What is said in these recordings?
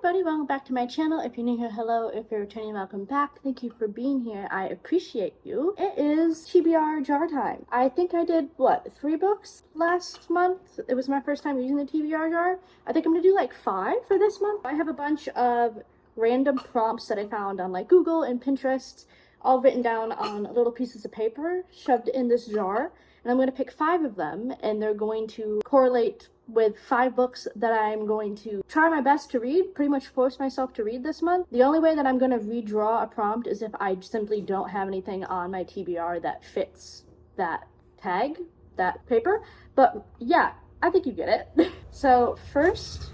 everybody, welcome back to my channel. If you're new here, hello. If you're returning, welcome back. Thank you for being here. I appreciate you. It is TBR Jar time. I think I did, 3 books last month? It was my first time using the TBR Jar. I think I'm gonna do like 5 for this month. I have a bunch of random prompts that I found on like Google and Pinterest, all written down on little pieces of paper, shoved in this jar. And I'm going to pick 5 of them, and they're going to correlate with 5 books that I'm going to try my best to read, pretty much force myself to read this month. The only way that I'm going to redraw a prompt is if I simply don't have anything on my TBR that fits that tag, that paper. But yeah, I think you get it. So first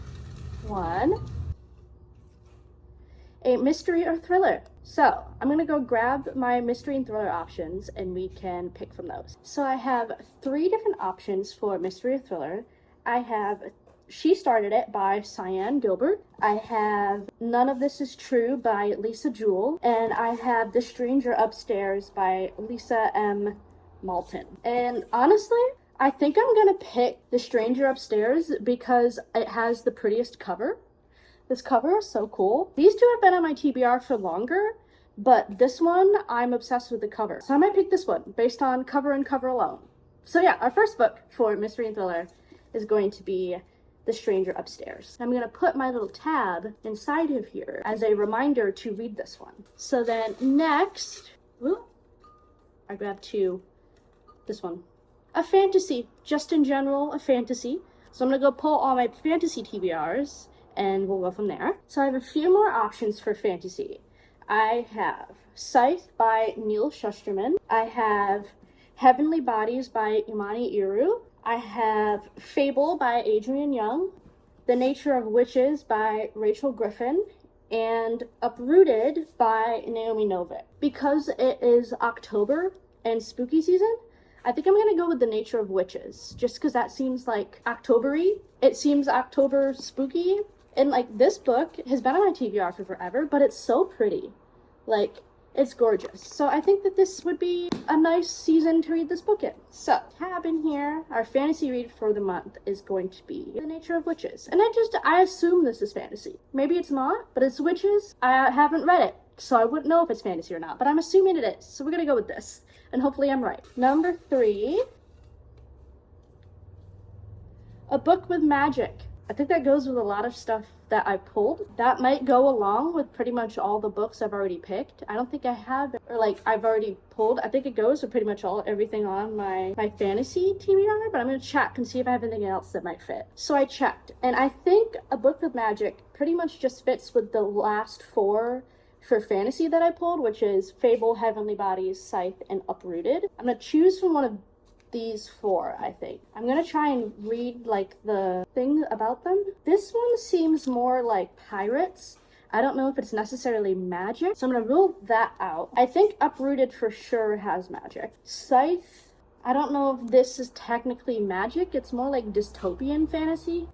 one, a mystery or thriller. So I'm gonna go grab my mystery and thriller options and we can pick from those. So I have 3 different options for mystery or thriller. I have She Started It by Cyan Gilbert. I have None of This Is True by Lisa Jewell. And I have The Stranger Upstairs by Lisa M. Malton. And honestly, I think I'm gonna pick The Stranger Upstairs because it has the prettiest cover. This cover is so cool. These 2 have been on my TBR for longer, but this one, I'm obsessed with the cover. So I might pick this one based on cover and cover alone. So yeah, our first book for mystery and thriller is going to be The Stranger Upstairs. I'm gonna put my little tab inside of here as a reminder to read this one. So then next, I grabbed this one. A fantasy, just in general, a fantasy. So I'm gonna go pull all my fantasy TBRs and we'll go from there. So I have a few more options for fantasy. I have Scythe by Neil Shusterman. I have Heavenly Bodies by Imani Iru. I have Fable by Adrian Young. The Nature of Witches by Rachel Griffin. And Uprooted by Naomi Novik. Because it is October and spooky season, I think I'm gonna go with The Nature of Witches, just because that seems like October-y. It seems October spooky. And like, this book has been on my TBR for forever, but it's so pretty. Like, it's gorgeous. So I think that this would be a nice season to read this book in. So, tab in here, our fantasy read for the month is going to be The Nature of Witches. And I assume this is fantasy. Maybe it's not, but it's witches. I haven't read it, so I wouldn't know if it's fantasy or not, but I'm assuming it is. So we're gonna go with this, and hopefully I'm right. Number 3, A Book with Magic. I think that goes with a lot of stuff that I pulled. That might go along with pretty much all the books I've already picked. I don't think I have, or like I've already pulled. I think it goes with pretty much everything on my fantasy TBR, but I'm gonna check and see if I have anything else that might fit. So I checked, and I think A Book with Magic pretty much just fits with the last 4 for fantasy that I pulled, which is Fable, Heavenly Bodies, Scythe, and Uprooted. I'm gonna choose from one of these 4, I think. I'm gonna try and read like the thing about them. This one seems more like pirates. I don't know if it's necessarily magic, so I'm gonna rule that out. I think Uprooted for sure has magic. Scythe, I don't know if this is technically magic. It's more like dystopian fantasy.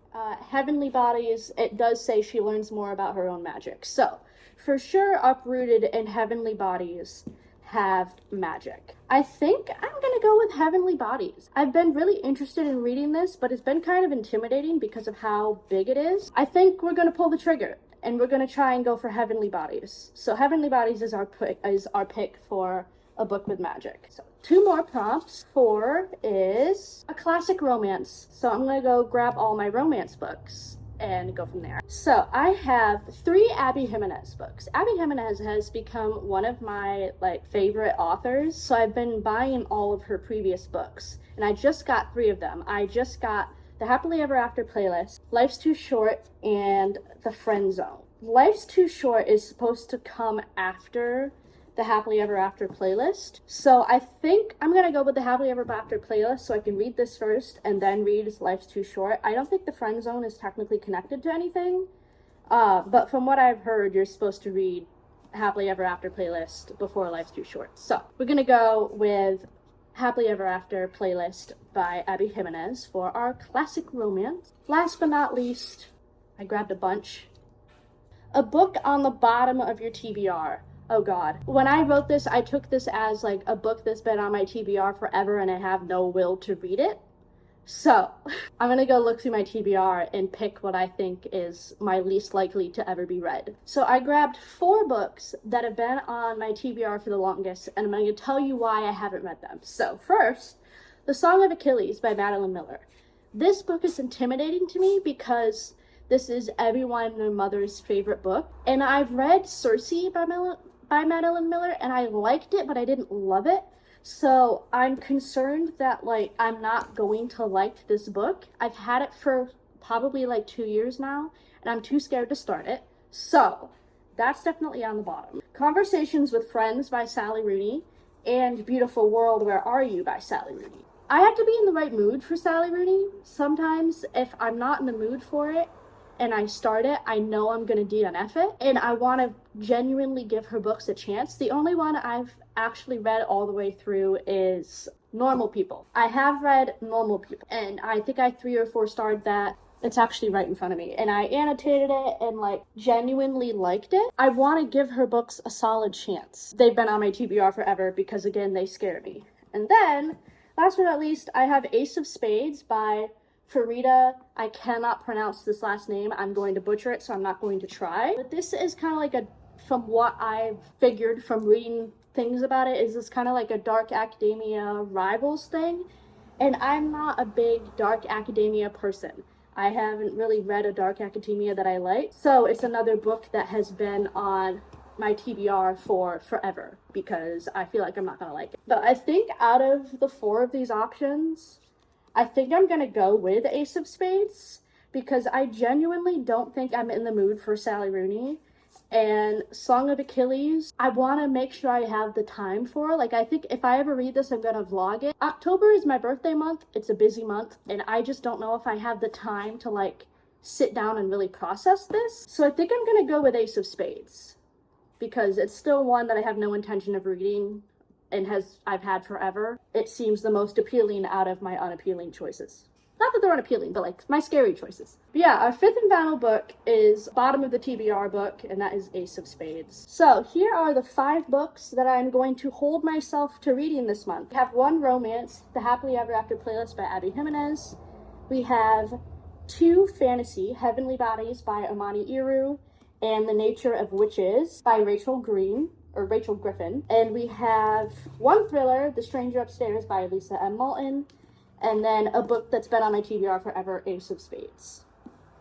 Heavenly Bodies, it does say she learns more about her own magic. So for sure Uprooted and Heavenly Bodies have magic. I think I'm gonna go with Heavenly Bodies. I've been really interested in reading this, but it's been kind of intimidating because of how big it is. I think we're gonna pull the trigger and we're gonna try and go for Heavenly Bodies. So Heavenly Bodies is our pick for A Book with Magic. So 2 more prompts. 4 is a classic romance. So I'm gonna go grab all my romance books and go from there. So I have 3 Abby Jimenez books. Abby Jimenez has become one of my favorite authors, so I've been buying all of her previous books, and I just got 3 of them. I just got the Happily Ever After playlist, Life's Too Short, and The Friend Zone. Life's Too Short is supposed to come after the Happily Ever After playlist. So I think I'm gonna go with the Happily Ever After playlist so I can read this first and then read Life's Too Short. I don't think the Friend Zone is technically connected to anything, but from what I've heard, you're supposed to read Happily Ever After playlist before Life's Too Short. So we're gonna go with Happily Ever After playlist by Abby Jimenez for our classic romance. Last but not least, I grabbed a bunch. A book on the bottom of your TBR. Oh god. When I wrote this, I took this as like a book that's been on my TBR forever and I have no will to read it. So, I'm gonna go look through my TBR and pick what I think is my least likely to ever be read. So, I grabbed 4 books that have been on my TBR for the longest, and I'm gonna tell you why I haven't read them. So, first, The Song of Achilles by Madeline Miller. This book is intimidating to me because this is everyone and their mother's favorite book. And I've read Circe by Madeline Miller, and I liked it, but I didn't love it. So I'm concerned that like I'm not going to like this book. I've had it for probably like 2 years now, and I'm too scared to start it. So that's definitely on the bottom. Conversations with Friends by Sally Rooney and Beautiful World, Where Are You by Sally Rooney. I have to be in the right mood for Sally Rooney. Sometimes if I'm not in the mood for it and I start it, I know I'm gonna DNF it, and I want to genuinely give her books a chance. The only one I've actually read all the way through is Normal People. I have read Normal People, and I think I 3 or 4 starred that. It's actually right in front of me, and I annotated it and like genuinely liked it. I want to give her books a solid chance. They've been on my TBR forever because again, they scare me. And then, last but not least, I have Ace of Spades by Farida. I cannot pronounce this last name. I'm going to butcher it, so I'm not going to try. But this is kind of like from what I've figured from reading things about it, is this kind of like a dark academia rivals thing. And I'm not a big dark academia person. I haven't really read a dark academia that I like. So it's another book that has been on my TBR for forever because I feel like I'm not gonna like it. But I think out of the 4 of these options, I think I'm gonna go with Ace of Spades because I genuinely don't think I'm in the mood for Sally Rooney. And Song of Achilles, I want to make sure I have the time for. Like, I think if I ever read this, I'm going to vlog it. October is my birthday month. It's a busy month, and I just don't know if I have the time to, like, sit down and really process this. So I think I'm going to go with Ace of Spades because it's still one that I have no intention of reading and I've had forever. It seems the most appealing out of my unappealing choices. Not that they're unappealing, but like my scary choices. But yeah, our 5th and final book is bottom of the TBR book, and that is Ace of Spades. So here are the 5 books that I'm going to hold myself to reading this month. We have 1 romance, The Happily Ever After playlist by Abby Jimenez. We have 2 fantasy, Heavenly Bodies by Amani Iru, and The Nature of Witches by Rachel Griffin. And we have 1 thriller, The Stranger Upstairs by Lisa M. Moulton. And then a book that's been on my TBR forever, Ace of Spades.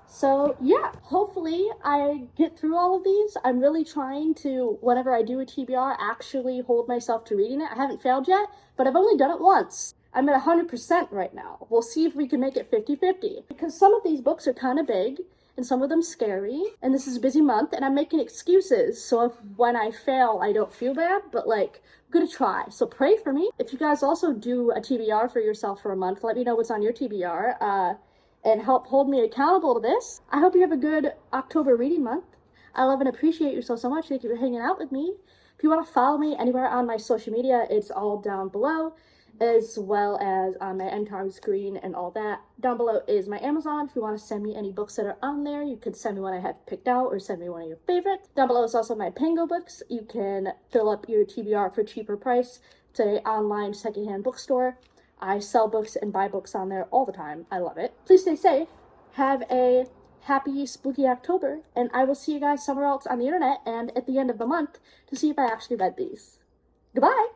So yeah, hopefully I get through all of these. I'm really trying to, whenever I do a TBR, actually hold myself to reading it. I haven't failed yet, but I've only done it once. I'm at 100% right now. We'll see if we can make it 50-50. Because some of these books are kind of big, and some of them scary, and this is a busy month, and I'm making excuses, so if when I fail, I don't feel bad, but like, I'm gonna try. So pray for me. If you guys also do a TBR for yourself for a month, let me know what's on your TBR, and help hold me accountable to this. I hope you have a good October reading month. I love and appreciate you so much. Thank you for hanging out with me. If you want to follow me anywhere on my social media, it's all down below, as well as on my end card screen and all that. Down below is my Amazon. If you want to send me any books that are on there, you can send me one I have picked out or send me one of your favorites. Down below is also my Pango books. You can fill up your TBR for cheaper price. It's an online secondhand bookstore. I sell books and buy books on there all the time. I love it. Please stay safe. Have a happy spooky October, and I will see you guys somewhere else on the internet and at the end of the month to see if I actually read these. Goodbye!